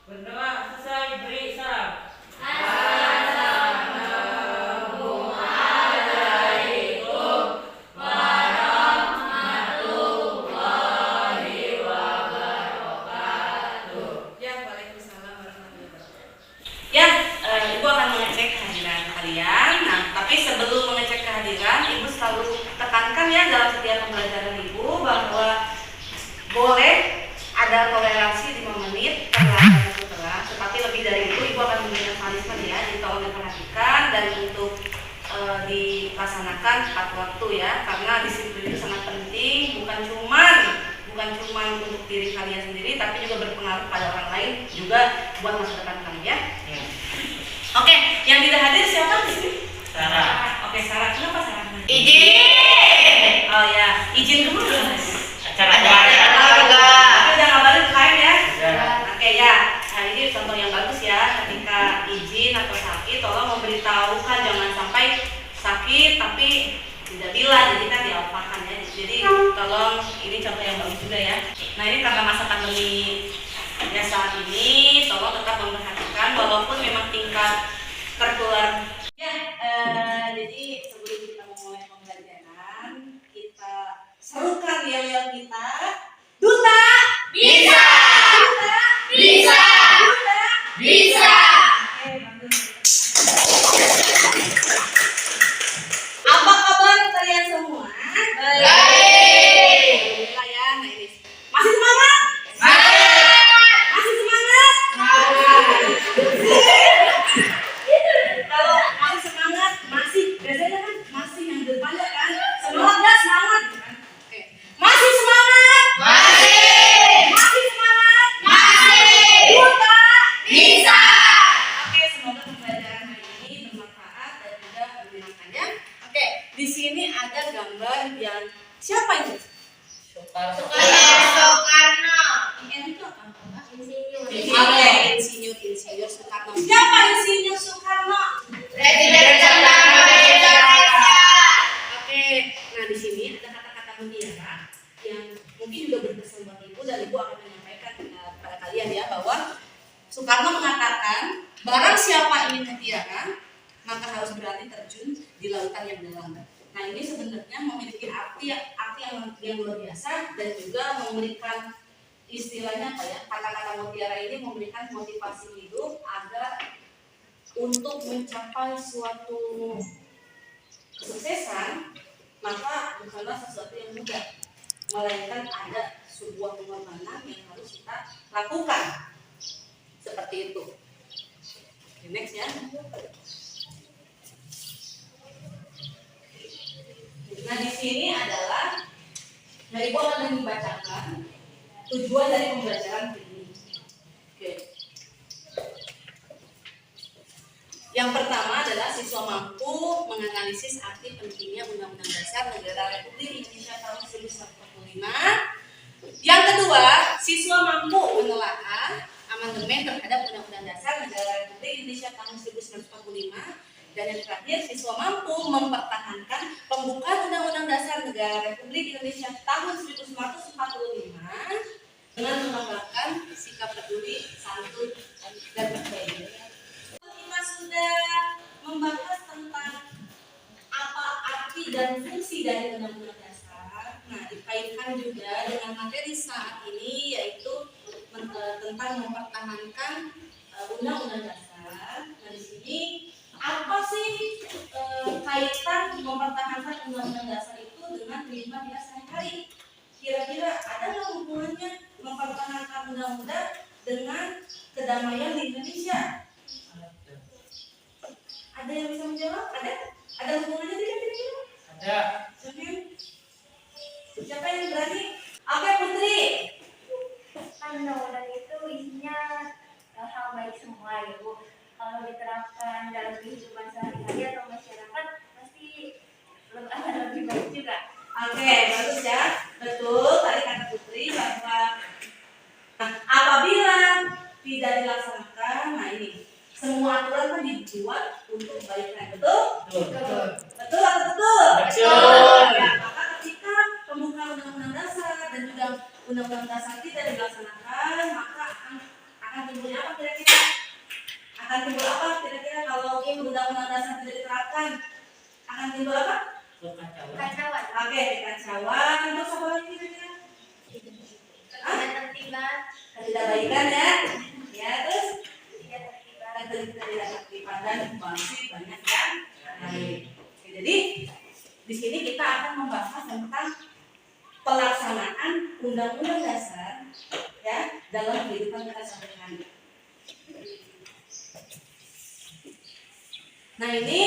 Berdoa selesai, beri salam. Assalamualaikum warahmatullahi wabarakatuh. Ya, waalaikumsalam warahmatullahi wabarakatuh. Ya, Ibu akan mengecek kehadiran kalian. Nah, tapi sebelum mengecek kehadiran, Ibu selalu tekankan ya dalam setiap pembelajaran Ibu bahwa boleh ada toleransi 5 menit perlahan setelah, tetapi lebih dari itu Ibu akan memberikan punishment ya, jadi tolong diperhatikan dan untuk dilaksanakan tepat waktu ya, karena disiplin itu sangat penting, bukan cuman untuk diri kalian sendiri, tapi juga berpengaruh pada orang lain, juga buat masa depan kalian ya. Oke, yang tidak hadir siapa di sini? Sarah. Oke, Sarah, kenapa Sarah? Izin. Oh ya, izin dulu Acara keluarga. udah ngabarin ke KM ya? Udah. Oke ya, nah ini contoh yang bagus ya. Ketika izin atau sakit, tolong memberitahukan, jangan sampai sakit tapi tidak bilang, jadi kan diapakan ya. Jadi tolong, ini contoh yang bagus juga ya. Nah ini karena masa pandemi ya saat ini, tolong tetap memperhatikan walaupun memang tingkat tertular. Ya, jadi sebelum kita memulai pembelajaran, kita serukan yel-yel kita. Duta Bisa. Duta Bisa. Duta Bisa. Oke, bantu. Apa kabar kalian semua? Baik. Alhamdulillah ya. Nah ini masih semangat? Baik. Oke, Insinyur Soekarno. Siapa Insinyur Soekarno? Presiden pertama Indonesia. Oke, nah di sini ada kata-kata mutiara yang mungkin juga berkesan buat ibu dan ibu akan menyampaikan kepada kalian ya bahwa Soekarno mengatakan barang siapa ingin mutiara maka harus berani terjun di lautan yang dalam. Nah ini sebenarnya memiliki arti yang luar biasa dan juga memberikan istilahnya apa ya, kata-kata mutiara ini memberikan motivasi hidup agar untuk mencapai suatu kesuksesan maka bukanlah sesuatu yang mudah, melainkan ada sebuah pengorbanan yang harus kita lakukan seperti itu. Next ya. Nah di sini adalah ibu akan membacakan tujuan dari pembelajaran ini. Oke. Yang pertama adalah siswa mampu menganalisis arti pentingnya Undang-Undang Dasar Negara Republik Indonesia tahun 1945. Yang kedua, siswa mampu menelaah amandemen terhadap Undang-Undang Dasar Negara Republik Indonesia tahun 1945. Dan yang terakhir, siswa mampu mempertahankan pembukaan Undang-Undang Dasar Negara Republik Indonesia tahun 1945 dengan mengembangkan sikap peduli, santun, dan berbagi. Kita sudah membahas tentang apa arti dan fungsi dari Undang-Undang Dasar. Nah, dikaitkan juga dengan materi saat ini yaitu tentang mempertahankan Undang-Undang Dasar. Nah, di sini apa sih kaitan mempertahankan Undang-Undang Dasar itu dengan kehidupan kita sehari-hari? Kira-kira ada nggak hubungannya mempertahankan undang-undang dengan kedamaian di Indonesia? Ada yang bisa menjawab? Ada hubungannya tidak kira-kira? Ada. Siapa yang berani? Oke, Putri. Kan undang-undang itu isinya hal baik semua ya Bu. Kalau diterapkan dalam kehidupan sehari-hari atau masyarakat pasti akan lebih baik juga. Oke, bagus ya. Betul, tadi kata Putri bahwa apabila tidak dilaksanakan, nah ini semua aturan kan dibuat untuk kebaikan, betul? Betul. Betul atau betul? Betul. Ya, maka ketika pembukaan Undang-Undang Dasar dan juga Undang-Undang Dasar tidak dilaksanakan, maka akan timbulnya apa kira-kira? Akan timbul apa kira-kira kalau Undang-Undang Dasar tidak diterapkan? Akan timbul apa? Kekacauan, Oke, kekacauan. Terus apa lagi kira-kira? ketertiban, Ketidakbaikan ya. Ya, terus tidak tertiban. ketidaktertiban dan masih banyak yang lain. Oke, jadi di sini kita akan membahas tentang pelaksanaan Undang-Undang Dasar ya dalam kehidupan kita sehari-hari. Nah ini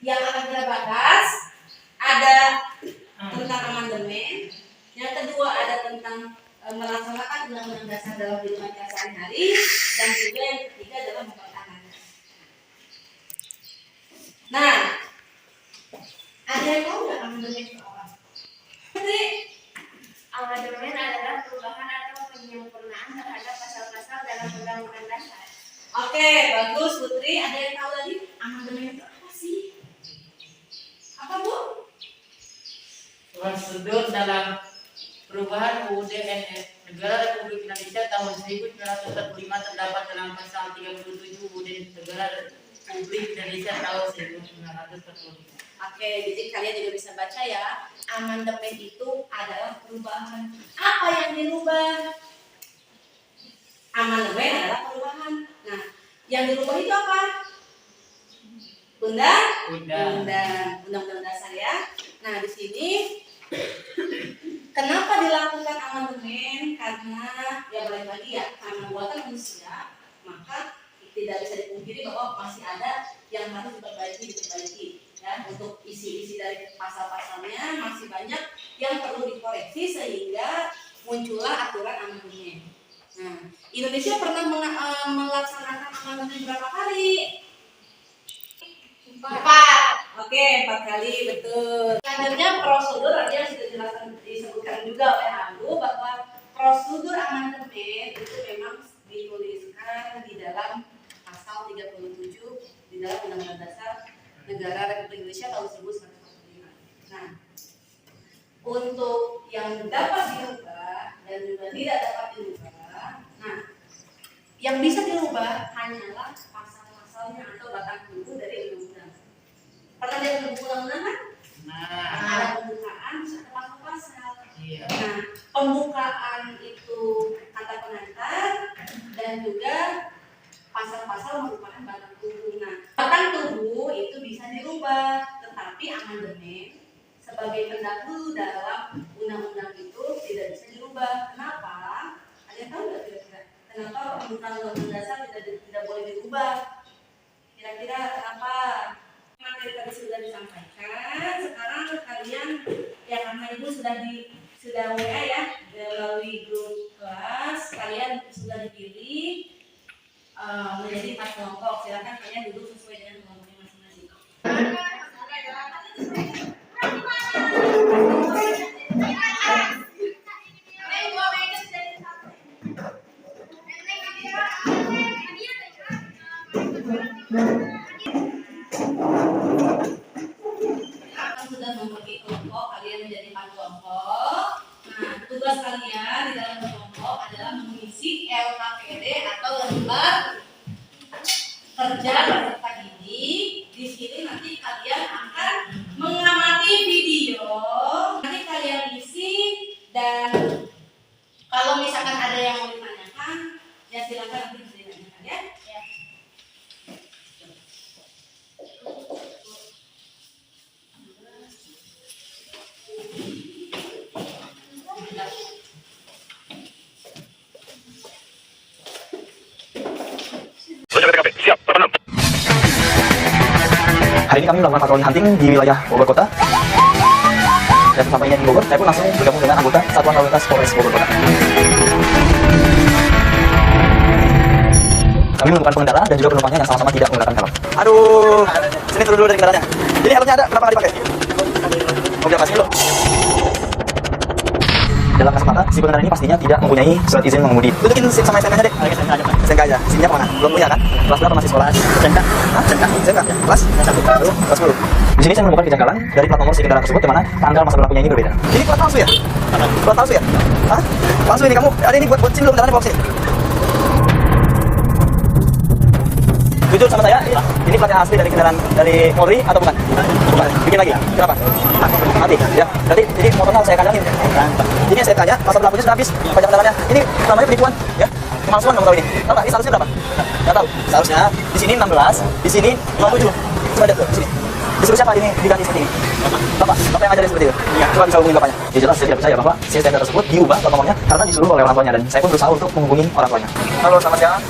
yang akan kita bahas ada tentang amandemen, yang kedua ada tentang melaksanakan Undang-Undang Dasar dalam kehidupan kita sehari-hari, dan juga yang ketiga adalah mempertahankan. Nah, ada yang tahu nggak amandemen itu apa? Putri? Amandemen adalah perubahan atau penyempurnaan terhadap pasal-pasal dalam Undang-Undang Dasar. Oke, bagus Putri. Ada yang tahu lagi amandemen itu apa sih? Apa Bu? Prosedur dalam perubahan UUD Negara Republik Indonesia tahun 1945 terdapat dalam pasal 37 UUD Negara Republik Indonesia tahun 1945. Oke, jadi kalian juga bisa baca ya. Amandemen itu adalah perubahan. Apa yang dirubah? Amandemen adalah perubahan. Nah, yang dirubah itu apa? Undang-Undang Dasar ya. Nah, di sini kenapa dilakukan amandemen? Karena ya balik lagi ya, karena buatan manusia, maka tidak bisa dipungkiri bahwa masih ada yang harus diperbaiki ya. Untuk isi-isi dari pasal-pasalnya masih banyak yang perlu dikoreksi sehingga muncullah aturan amandemen. Nah, Indonesia pernah melaksanakan amandemen berapa kali? 4. Oke, 4 kali, betul. Selanjutnya prosedur tadi yang sudah disebutkan juga oleh Abu bahwa prosedur amandemen itu memang dituliskan di dalam pasal 37 di dalam Undang-Undang Dasar Negara Republik Indonesia tahun 1945. Nah, untuk yang dapat dirubah dan juga tidak dapat dirubah, nah, yang bisa dirubah hanyalah pasal-pasalnya atau batang tubuh dari undang-undang. Pernah lihat buku undang-undang kan? Ada pembukaan, terus ada pasal-pasal. Iya. Nah, pembukaan itu kata pengantar dan juga pasal-pasal merupakan batang tubuh. Nah, batang tubuh itu bisa dirubah, tetapi amandemen sebagai pendahulu dalam undang-undang itu tidak bisa dirubah. Kenapa? Ada yang tahu nggak kira-kira? Kenapa pembukaan undang-undang dasar tidak boleh dirubah? Kira-kira kenapa? Materi tadi sudah disampaikan. Sekarang kalian ya karena ibu sudah WA ya melalui grup kelas, kalian sudah dipilih menjadi 4 kelompok. Silakan kalian duduk sesuai dengan kelompoknya masing-masing. Sudah membagi kelompok, kalian menjadi 4 kelompok. Nah, tugas kalian di dalam kelompok adalah mengisi LKPD atau lembar kerja peserta didik. Di sini nanti kalian akan mengamati video, nanti kalian isi, dan kalau misalkan ada yang mau ditanyakan, ya silakan nanti bisa ditanyakan ya. Siap, berperan. Hari ini kami melakukan patroli hunting di wilayah Bogor Kota. Dan sesampainya di Bogor, saya pun langsung bergabung dengan anggota Satuan Lalu Lintas Polres Bogor Kota. Kami menemukan pengendara dan juga penumpangnya yang sama-sama tidak menggunakan helm. Aduh, sini turun dulu dari kendaraannya. Ini helmnya ada, kenapa nggak dipakai? Udah kasih dulu. Dalam kesempatan, si pengendara ini pastinya tidak mempunyai surat izin mengemudi. Tunjukin SIM sama STNK-nya deh. STNK aja. SIM-nya kemana? Belum punya kan? Kelas berapa masih sekolah? STNK? Hah? STNK? Kelas? Kelas 10. Di sini saya menemukan kejanggalan dari plat nomor si kendaraan tersebut, di mana tanggal masa berlakunya ini berbeda. Ini plat palsu ya? Plat palsu ya? Hah? Palsu ini kamu? Ada ini buat SIM belum? Bentarnya bawa sini. Jujur sama saya, ini platnya asli dari kendaraan dari Polri atau bukan? Bukan. Bikin lagi. Kenapa? Mati. Ya. Berarti ini motornya harus saya kandangin. Ini saya tanya, masa berlakunya sudah habis. Pajak kendaraannya. Ini namanya penipuan, ya. Pemalsuan kamu tahu ini. Tahu nggak? Ini seharusnya berapa? Nggak tahu. Seharusnya di sini 16, di sini 27. Coba lihat tuh di sini. Disuruh siapa ini diganti seperti ini? Bapak yang ngajarin seperti itu? Iya. Coba bisa hubungi bapaknya. Ya jelas saya tidak percaya bahwa si STNK tersebut diubah plat nomornya karena disuruh oleh orang tuanya, dan saya pun berusaha untuk menghubungi orang tuanya. Halo, selamat siang.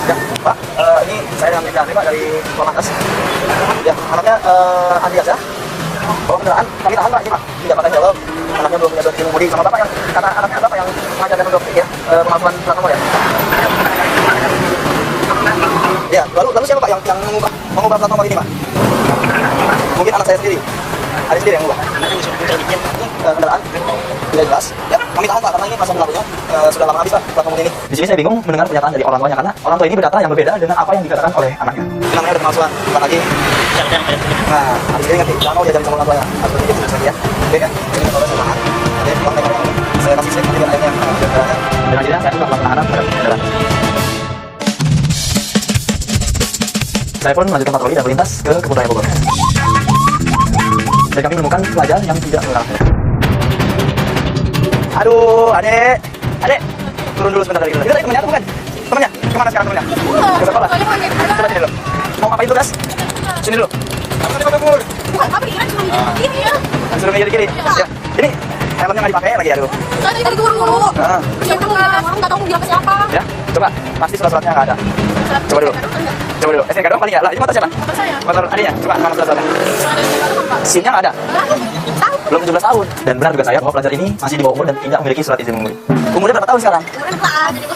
Ya, Pak, ini saya yang minta Pak dari Korlantas. Ya, anaknya Andreas ya. Bawa kendaraan, kami tahan Pak, ini Pak. Tidak pakai helm. Anaknya belum punya surat izin mengemudi. Sama Bapak yang kata anaknya Bapak yang mengajarkan untuk ya, pemalsuan plat nomor ya. Ya, lalu siapa Pak yang mengubah plat nomor ini Pak? Mungkin anak saya sendiri. Ada sendiri yang mengubah. Kendaraan tidak jelas. Ya, kami tahan Pak karena ini masa berlakunya sudah lama habis Pak plat nomor ini. Di sini saya bingung mendengar pernyataan dari orang tuanya karena orang tua ini berkata yang berbeda dengan apa yang dikatakan oleh anaknya. Ini namanya udah pemalsuan, bukan lagi. Nah, habis ini ngerti. Jangan mau diajarin sama orang tuanya. Harus dia jelas lagi ya. Oke kan? Ini kalau saya semangat. Oke, kontak saya kasih slip nanti akhirnya. Dan akhirnya saya melakukan penahanan terhadap kendaraan. Saya pun melanjutkan patroli dan melintas ke Kebun Raya Bogor. Dan kami menemukan pelajar yang tidak menggunakan helm. Aduh, adek, turun dulu sebentar dari kita. Itu tadi temennya atau bukan? Temennya? Kemana sekarang temennya? Ke sekolah. Coba sini dulu. Mau ngapain tugas? Sini dulu. Kamu tadi mau kabur. Bukan apa dikira cuma di kiri ya. Suruh meja di kiri. Ya, ini helmnya nggak dipakai lagi, aduh. Tadi guru. Ya nggak tahu dia siapa. Ya, coba. Pasti surat-suratnya nggak ada. Coba dulu. STNK doang paling nggak? Lah, ini motor siapa? Motor saya. Motor adiknya? Coba, mana surat-suratnya? SIM-nya nggak ada. Belum 17 tahun. Dan benar juga saya bahwa pelajar ini masih di bawah umur dan tidak memiliki surat izin mengemudi. Umurnya berapa tahun sekarang?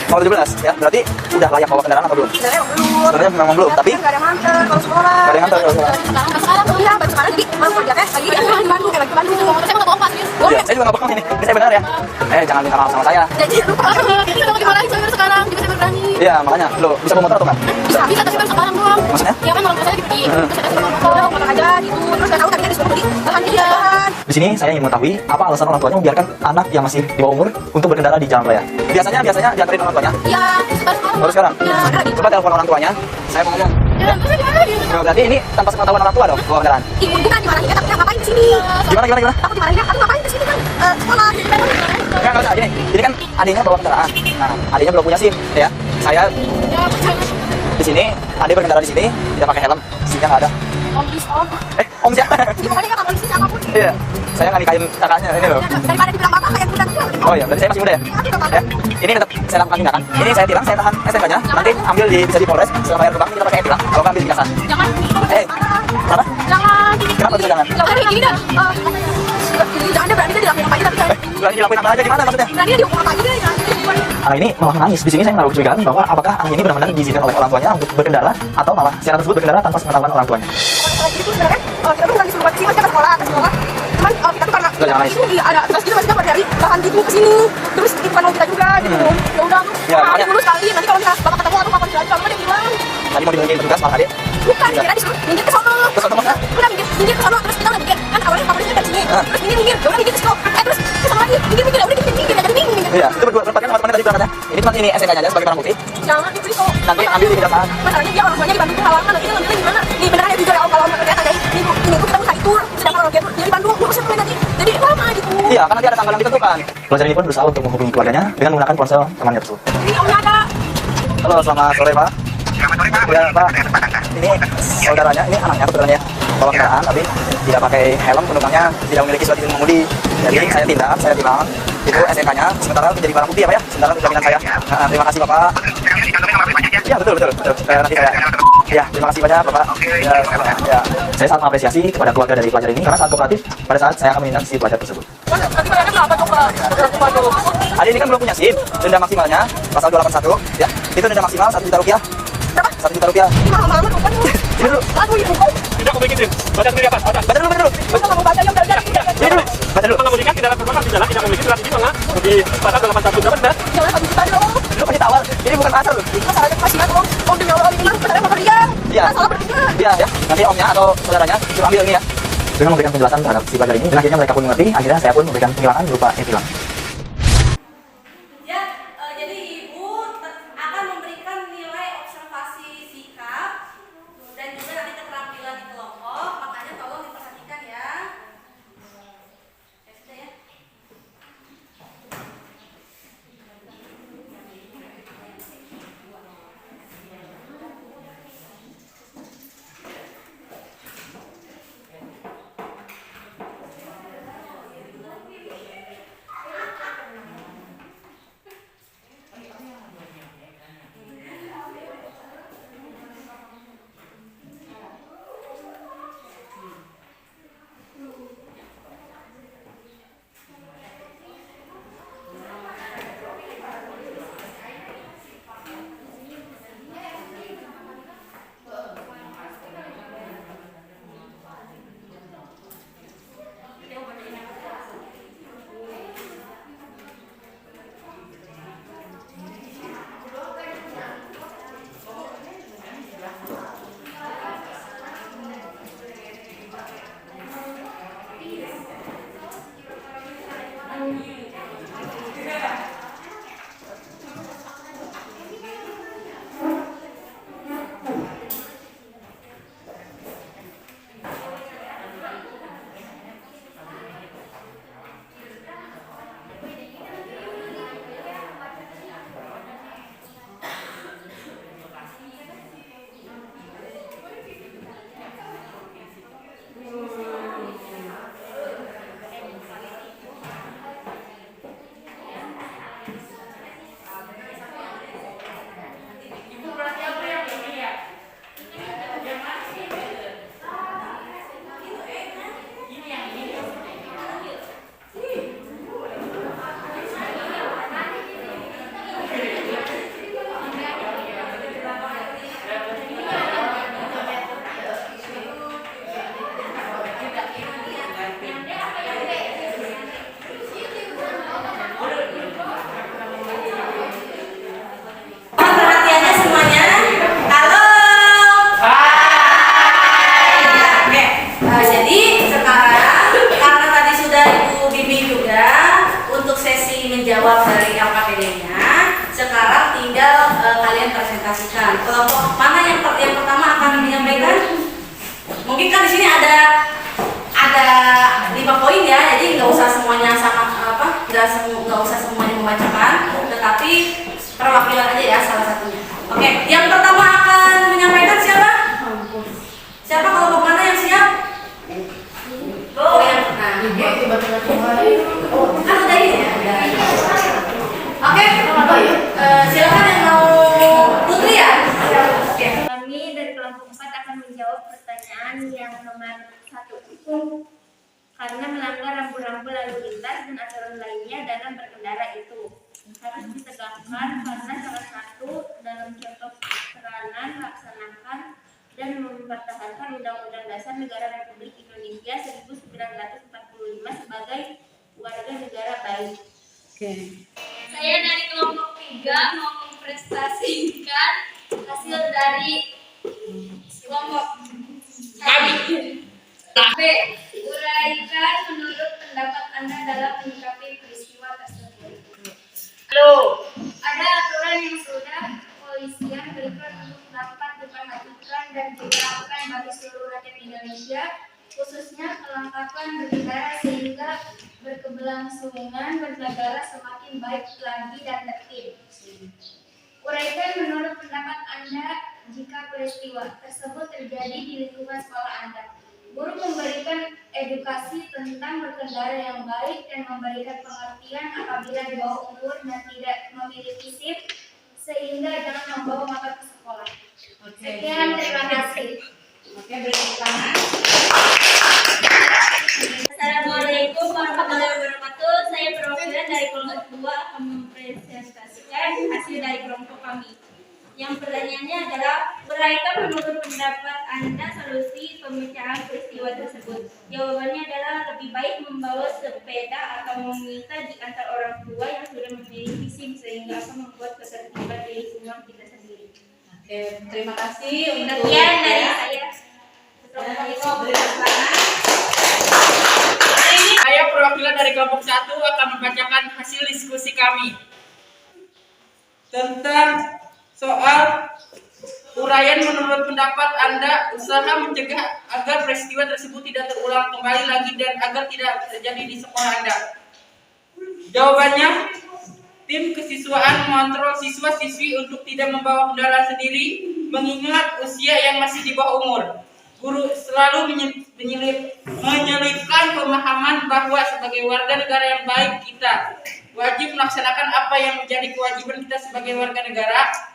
Mau 17 ya? Berarti udah layak bawa kendaraan atau belum? Sebenarnya memang belum, tapi nggak ada yang nganter kalau sekolah. Nggak ada yang nganter kalau sekolah. Sekarang kuliah baru sekarang jadi baru kerja lagi di Bandung, kayak lagi di Bandung. Saya mau ke Kompas, Boleh. Saya juga nggak bohong ini saya benar ya. Jangan minta maaf sama saya. Jadi lupa. Kita mau dimarahin sama sekarang. Tiba-tiba berani. Iya, makanya lo bisa bawa motor atau nggak? Bisa tapi baru sekarang doang. Maksudnya? Ya kan orang tua saya pergi. Terus saya kasih orang tua udah makan aja gitu. Terus nggak tahu tadi disuruh beli bahan dia. Di sini saya ingin mengetahui apa alasan orang tuanya membiarkan anak yang masih di bawah umur untuk berkendara di jalan raya. Biasanya diantarin orang tuanya. Iya, sekarang. Baru sekarang. Ya, ada lagi. Coba telepon orang tuanya. Saya mau ngomong. Ya, terus gimana lagi? Nah, berarti ini tanpa sepengetahuan orang tua dong bawa kendaraan. Ibu bukan dimarahin ya, tapi ngapain di sini? Gimana? Aku dimarahin ya, aku ngapain di sini kan? Sekolah. Enggak usah gini. Ini kan adiknya bawa kendaraan. Nah, adiknya belum punya SIM ya. Saya Ya, jangan. di sini, adik berkendara di sini tidak pakai helm, SIM-nya nggak ada. Om, please, om. Om siapa? Ya, pokoknya ya, kalau di sini apapun. Iya. Saya nggak nikahin kakaknya ini loh. Daripada dibilang bapak kayak budak juga. Oh iya, berarti saya masih muda ya? Ya. Ini tetap saya lakukan tindakan. Ini saya tilang, saya tahan STNK-nya. Nanti ambil bisa di Polres, setelah bayar ke bank, kita pakai tilang. Kalau nggak ambil di kasan. Jangan. Kenapa? Jangan. Kenapa bisa jangan? Jangan gini dah. Jangan dia berani dia dilakuin apa aja tapi kan. Berani dilakuin apa aja gimana maksudnya? Berani dia dihukum apa aja deh. Jangan dihukum. Anak ini malah menangis. Di sini saya menaruh kecurigaan bahwa apakah anak ini benar-benar diizinkan oleh orang tuanya untuk berkendara atau malah si anak tersebut berkendara tanpa sepengetahuan orang tuanya. Kalau itu sebenarnya kita tuh bukan disuruh buat sini, kita ke sekolah. Cuman kita tuh karena Jangan itu dia ada terus gitu masih dapat dari bahan gitu ke sini. Terus itu bukan mau kita juga gitu. Ya udah, Ya, makanya- dulu sekali. Nanti kalau misalnya bapak ketemu atau bapak tidak kamu dia bilang. Tadi mau dibilangin petugas malah adik. Bukan, kira disuruh minggir ke sono. Terus ketemu mana? Udah minggir ke sono terus kita udah minggir. Kan awalnya bapak dia dari sini. Terus minggir. Ya udah minggir ke sono. Terus ke sono lagi. Minggir. Ya udah minggir. Jadi minggir. Iya, itu berdua tempatnya teman-teman tadi berangkatnya. Ini cuma ini STNK-nya aja sebagai barang bukti. Jangan itu kok. Nanti ambil di kejaksaan. Masalahnya dia orang tuanya di Bandung tuh halaman, nanti dia ngambilnya gimana? Nih beneran ya jujur ya kalau orang kereta kayak ini tuh kita bisa tur, sedangkan orang kereta dia di Bandung, gue harusnya mulai nanti. Jadi lama gitu. Iya, kan nanti ada tanggal yang ditentukan. Pelajar ini pun berusaha untuk menghubungi keluarganya dengan menggunakan ponsel temannya tersebut. Ini omnya ada. Halo, selamat sore Pak. Ya Pak, ini saudaranya, ini anaknya kebetulan ya bawa kendaraan tapi tidak pakai helm, penumpangnya tidak memiliki surat izin mengemudi. Jadi saya tindak, saya tilang itu STNK-nya sementara untuk jadi barang bukti ya Pak ya, sementara untuk jaminan saya. Terima kasih Bapak. Ya betul. Nanti saya. Ya terima kasih banyak Bapak. Ya, saya sangat mengapresiasi kepada keluarga dari pelajar ini karena sangat kooperatif pada saat saya akan menindak si pelajar tersebut. Nanti bayarnya berapa coba? Hari ini kan belum punya SIM, denda maksimalnya pasal 281 ya. Itu denda maksimal 1 juta rupiah. Berapa? 1 juta rupiah. Mahal-mahal bukan? Ini dulu. Aduh ibu kok. Tidak aku bikin baca sendiri apa? Baca. Baca dulu. Masa nggak mau baca yang belajar? Ini dulu. Baca dulu. Mengemudikan tidak terbakar di jalan, tidak memiliki surat izin mengenai di pasal 81 berapa benar? Jangan 1 juta dong. Lu kasih tawar. Ini bukan pasal loh. Masalahnya kasihan om. Om demi Allah ini masalahnya motor dia. Iya. Masalah bertiga. Iya ya. Nanti omnya atau saudaranya suruh ambil ini ya. Dengan memberikan penjelasan terhadap si pelajar ini, dan akhirnya mereka pun mengerti. Akhirnya saya pun memberikan penghilangan berupa e-tilang. Ya, jadi ibu akan memberikan nilai observasi sikap dan juga nanti keterampilan di kelompok, makanya tolong diperhatikan ya. Ya sudah ya. tinggal kalian presentasikan. Kelompok mana yang pertama akan menyampaikan? Mungkin kan di sini ada 5 poin ya, jadi nggak usah semuanya nggak usah semuanya membacakan, tetapi perwakilan aja ya salah satunya. Oke, yang pertama akan menyampaikan siapa? Siapa kelompok mana yang siap? Oh, yang kan udah ini ya. Oke, silakan yang mau Putri ya. Oke. Kami dari kelompok 4 akan menjawab pertanyaan yang nomor 1. Karena melanggar rambu-rambu lalu lintas dan aturan lainnya dalam berkendara itu harus ditegakkan karena salah satu dalam contoh peranan melaksanakan dan mempertahankan Undang-Undang Dasar Negara Republik Indonesia 1945 sebagai warga negara baik. Saya dari kelompok 3 mau mempresentasikan hasil dari kelompok kami. B. Uraikan menurut pendapat Anda dalam menyikapi peristiwa tersebut. Ada aturan yang sudah kepolisian berikan untuk dapat diperhatikan dan diterapkan bagi seluruh rakyat Indonesia, khususnya kelengkapan berkendara sehingga berkeberlangsungan bernegara semakin baik lagi dan tertib. Uraikan menurut pendapat Anda jika peristiwa tersebut terjadi di lingkungan sekolah Anda. Guru memberikan edukasi tentang berkendara yang baik dan memberikan pengertian apabila di bawah umur dan tidak memiliki SIM sehingga jangan membawa motor ke sekolah. Sekian, terima kasih. Oke, beri tangan. Assalamualaikum warahmatullahi wabarakatuh. Saya perwakilan dari kelompok 2 akan mempresentasikan hasil dari kelompok kami. Yang pertanyaannya adalah, uraikan menurut pendapat Anda solusi pemecahan peristiwa tersebut. Jawabannya adalah lebih baik membawa sepeda atau meminta di antar orang tua yang sudah memiliki SIM sehingga akan membuat ketertiban di lingkungan kita sendiri. Oke, terima kasih untuk Sekian dari saya. Saya perwakilan dari kelompok 1 akan membacakan hasil diskusi kami tentang soal uraian menurut pendapat Anda usaha mencegah agar peristiwa tersebut tidak terulang kembali lagi dan agar tidak terjadi di sekolah Anda. Jawabannya, tim kesiswaan mengontrol siswa-siswi untuk tidak membawa kendaraan sendiri mengingat usia yang masih di bawah umur. Guru selalu menyelipkan pemahaman bahwa sebagai warga negara yang baik kita wajib melaksanakan apa yang menjadi kewajiban kita sebagai warga negara.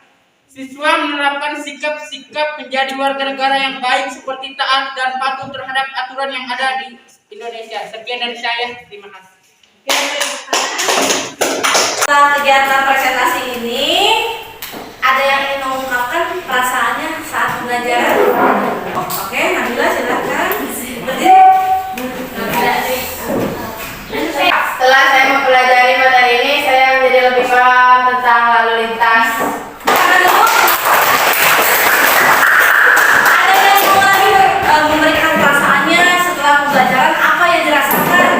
Siswa menerapkan sikap-sikap menjadi warga negara yang baik seperti taat dan patuh terhadap aturan yang ada di Indonesia. Sekian dari saya, terima kasih. Setelah kegiatan presentasi ini, ada yang ingin mengungkapkan perasaannya saat belajar? Oke, Nabila silakan. Berdiri. Setelah saya mempelajari materi ini, saya menjadi lebih paham tentang lalu lintas. Ada yang mau lagi memberikan perasaannya setelah pembelajaran, apa yang dirasakan?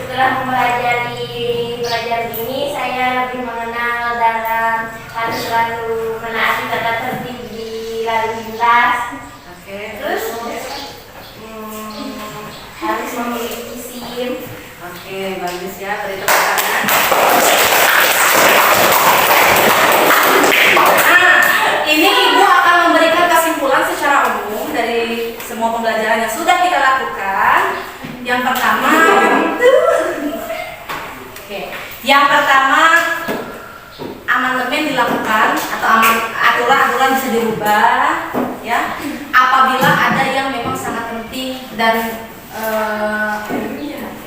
Setelah belajar ini, saya lebih mengenal dalam harus selalu menaati tata tertib di lalu lintas. Oke. Terus harus memiliki SIM. Oke, bagus ya, beri tepuk tangan. Nah, ini Ibu akan memberikan kesimpulan secara umum dari semua pembelajaran yang sudah kita lakukan. Yang pertama, amandemen dilakukan atau aturan-aturan bisa dirubah, ya, apabila ada yang memang sangat penting dan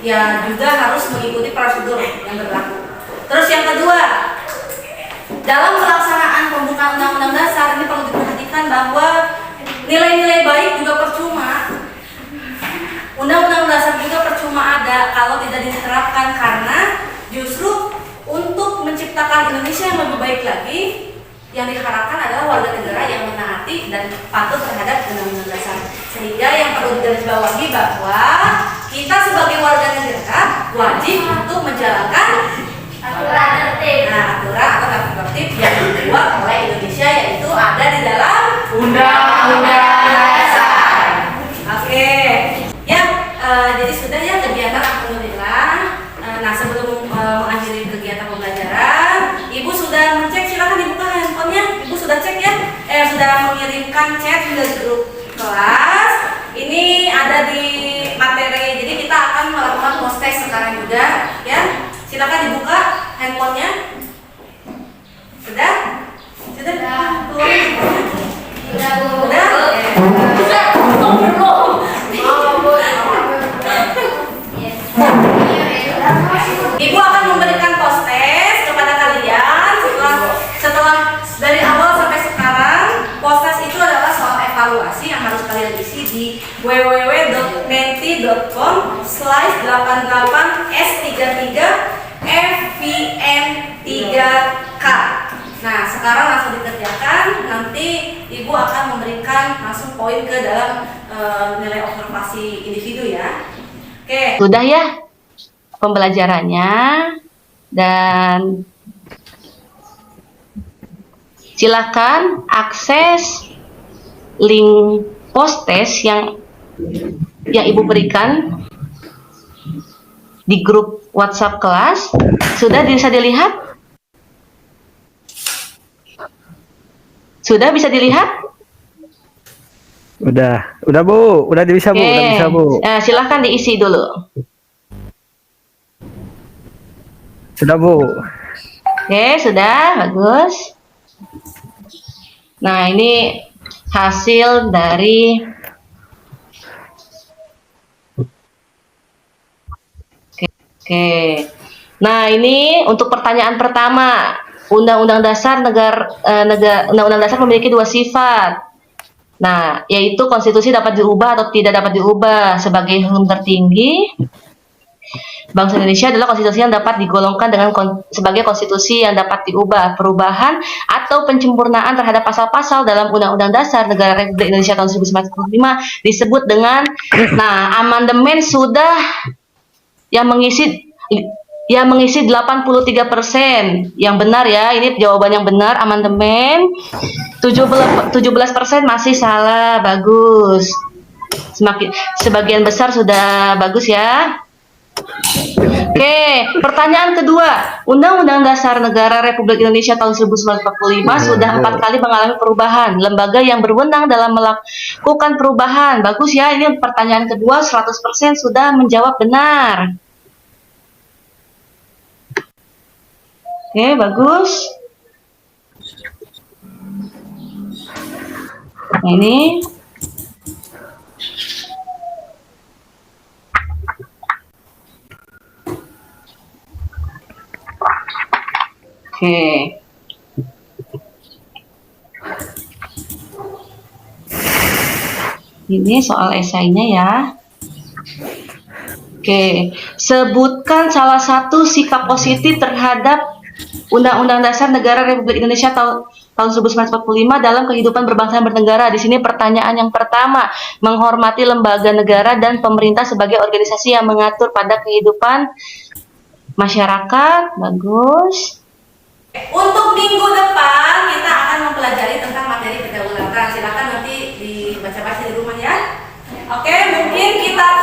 ya juga harus mengikuti prosedur yang berlaku. Terus yang kedua, dalam pelaksanaan pembukaan Undang-Undang Dasar ini perlu diperhatikan bahwa nilai-nilai baik juga percuma. Undang-Undang Dasar juga percuma ada kalau tidak diterapkan, karena justru untuk menciptakan Indonesia yang lebih baik lagi, yang diharapkan adalah warga negara yang menaati dan patuh terhadap Undang-Undang Dasar. Sehingga yang perlu digarisbawahi bahwa kita sebagai warga negara wajib untuk menjalankan aturan tertib. Nah, aturan atau tata tertib yang dibuat oleh Indonesia yaitu ada di dalam Undang-Undang Dasar. Oke, ya, jadi sudah ya kegiatan alhamdulillah. Nah, sebelum mengakhiri kegiatan pembelajaran, Ibu sudah mengecek, silakan dibuka handphonenya. Ibu sudah cek ya, sudah mengirimkan chat ke grup kelas. Ini ada di materi, jadi kita akan melakukan post test sekarang juga, ya. Silakan dibuka handphonenya. Sudah? Sudah? Sudah, Bu. Sudah? Ibu akan memberikan post test kepada kalian setelah dari awal sampai sekarang. Post test itu adalah soal evaluasi yang harus kalian isi di www.menti.com/88s33fvn3k. Nah, sekarang langsung dikerjakan. Nanti Ibu akan memberikan langsung poin ke dalam nilai observasi individu ya. Oke. Sudah ya pembelajarannya, dan silakan akses link post test yang Ibu berikan di grup WhatsApp kelas. Sudah bisa dilihat? Sudah bisa dilihat? Udah Bu, udah bisa Bu, udah bisa Bu. Nah, silahkan diisi dulu. Sudah Bu. Oke, sudah, bagus. Nah, ini hasil dari Oke. Nah, ini untuk pertanyaan pertama. Undang-Undang Dasar Undang-Undang Dasar memiliki dua sifat. Nah, yaitu konstitusi dapat diubah atau tidak dapat diubah. Sebagai hukum tertinggi, bangsa Indonesia adalah konstitusi yang dapat digolongkan sebagai konstitusi yang dapat diubah. Perubahan atau penyempurnaan terhadap pasal-pasal dalam Undang-Undang Dasar Negara Republik Indonesia tahun 1945 disebut dengan, amandemen sudah yang mengisi 83%. Yang benar ya, ini jawaban yang benar, amandemen. 17% masih salah, bagus. Sebagian besar sudah bagus ya. Oke, pertanyaan kedua. Undang-Undang Dasar Negara Republik Indonesia tahun 1945 sudah 4 kali mengalami perubahan. Lembaga yang berwenang dalam melakukan perubahan. Bagus ya, ini pertanyaan kedua 100% sudah menjawab benar. Oke, bagus. Nah, ini oke. Ini soal esainya ya. Oke, sebutkan salah satu sikap positif terhadap Undang-Undang Dasar Negara Republik Indonesia tahun 1945 dalam kehidupan berbangsa dan bernegara. Di sini pertanyaan yang pertama, menghormati lembaga negara dan pemerintah sebagai organisasi yang mengatur pada kehidupan masyarakat. Bagus. Untuk minggu depan kita akan mempelajari tentang materi kedaulatan. Silakan nanti dibaca-baca di rumah ya. Oke, mungkin kita